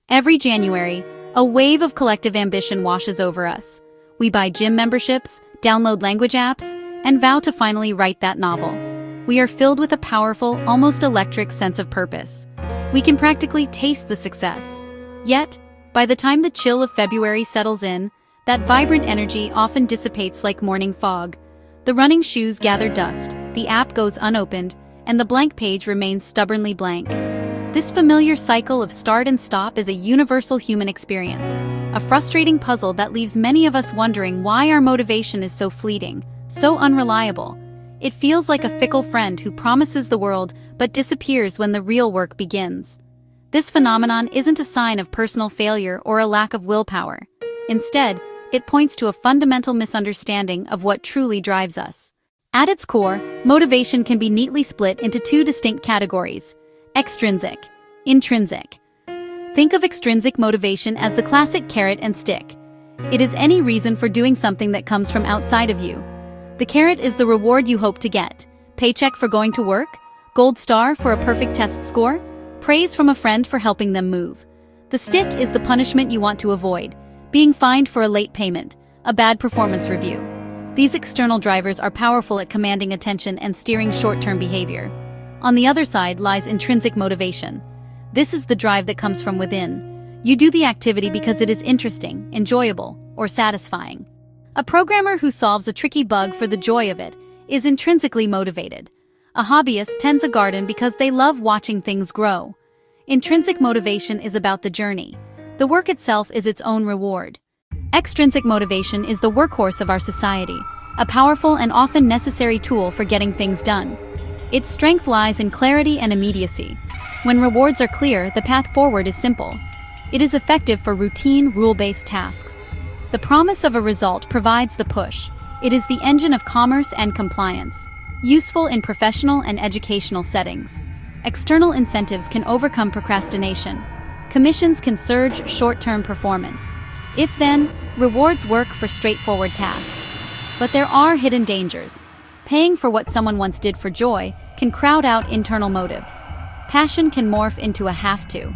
Every January, a wave of collective ambition washes over us. We buy gym memberships, download language apps, and vow to finally write that novel. We are filled with a powerful, almost electric sense of purpose. We can practically taste the success. Yet, by the time the chill of February settles in, that vibrant energy often dissipates like morning fog. The running shoes gather dust, the app goes unopened, and the blank page remains stubbornly blank. This familiar cycle of start and stop is a universal human experience, a frustrating puzzle that leaves many of us wondering why our motivation is so fleeting, so unreliable. It feels like a fickle friend who promises the world but disappears when the real work begins. This phenomenon isn't a sign of personal failure or a lack of willpower. Instead, it points to a fundamental misunderstanding of what truly drives us. At its core, motivation can be neatly split into two distinct categories: extrinsic, intrinsic. Think of extrinsic motivation as the classic carrot and stick. It is any reason for doing something that comes from outside of you. The carrot is the reward you hope to get: paycheck for going to work, gold star for a perfect test score, praise from a friend for helping them move. The stick is the punishment you want to avoid: being fined for a late payment, a bad performance review. These external drivers are powerful at commanding attention and steering short-term behavior. On the other side lies intrinsic motivation. This is the drive that comes from within. You do the activity because it is interesting, enjoyable, or satisfying. A programmer who solves a tricky bug for the joy of it is intrinsically motivated. A hobbyist tends a garden because they love watching things grow. Intrinsic motivation is about the journey. The work itself is its own reward. Extrinsic motivation is the workhorse of our society, a powerful and often necessary tool for getting things done. Its strength lies in clarity and immediacy. When rewards are clear, the path forward is simple. It is effective for routine, rule-based tasks. The promise of a result provides the push. It is the engine of commerce and compliance, useful in professional and educational settings. External incentives can overcome procrastination. Commissions can surge short-term performance. If-then, rewards work for straightforward tasks. But there are hidden dangers. Paying for what someone once did for joy can crowd out internal motives. Passion can morph into a have-to.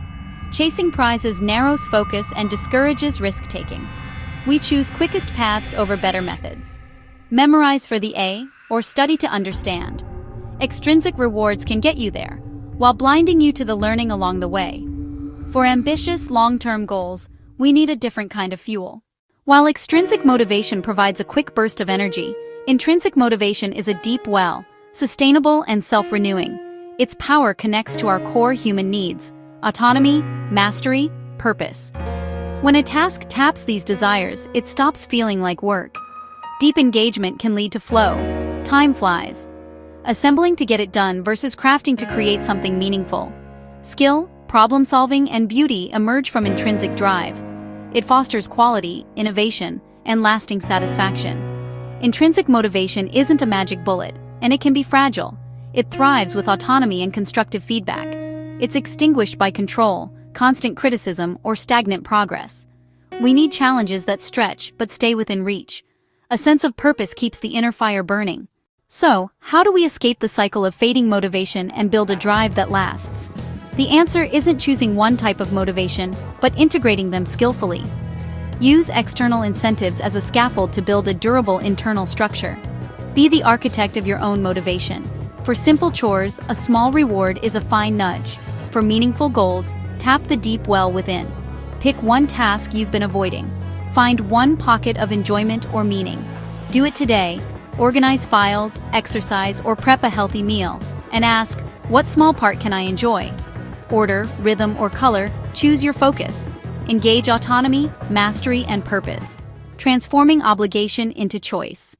Chasing prizes narrows focus and discourages risk-taking. We choose quickest paths over better methods. Memorize for the A, or study to understand. Extrinsic rewards can get you there, while blinding you to the learning along the way. For ambitious, long-term goals, we need a different kind of fuel. While extrinsic motivation provides a quick burst of energy, intrinsic motivation is a deep well, sustainable and self-renewing. Its power connects to our core human needs: autonomy, mastery, purpose. When a task taps these desires, it stops feeling like work. Deep engagement can lead to flow. Time flies. Assembling to get it done versus crafting to create something meaningful. Skill, problem-solving, and beauty emerge from intrinsic drive. It fosters quality, innovation, and lasting satisfaction. Intrinsic motivation isn't a magic bullet, and it can be fragile. It thrives with autonomy and constructive feedback. It's extinguished by control, constant criticism, or stagnant progress. We need challenges that stretch but stay within reach. A sense of purpose keeps the inner fire burning. So, how do we escape the cycle of fading motivation and build a drive that lasts? The answer isn't choosing one type of motivation, but integrating them skillfully. Use external incentives as a scaffold to build a durable internal structure. Be the architect of your own motivation. For simple chores, a small reward is a fine nudge. For meaningful goals, tap the deep well within. Pick one task you've been avoiding. Find one pocket of enjoyment or meaning. Do it today. Organize files, exercise, or prep a healthy meal. And ask, what small part can I enjoy? Order, rhythm, or color, choose your focus. Engage autonomy, mastery, and purpose. Transforming obligation into choice.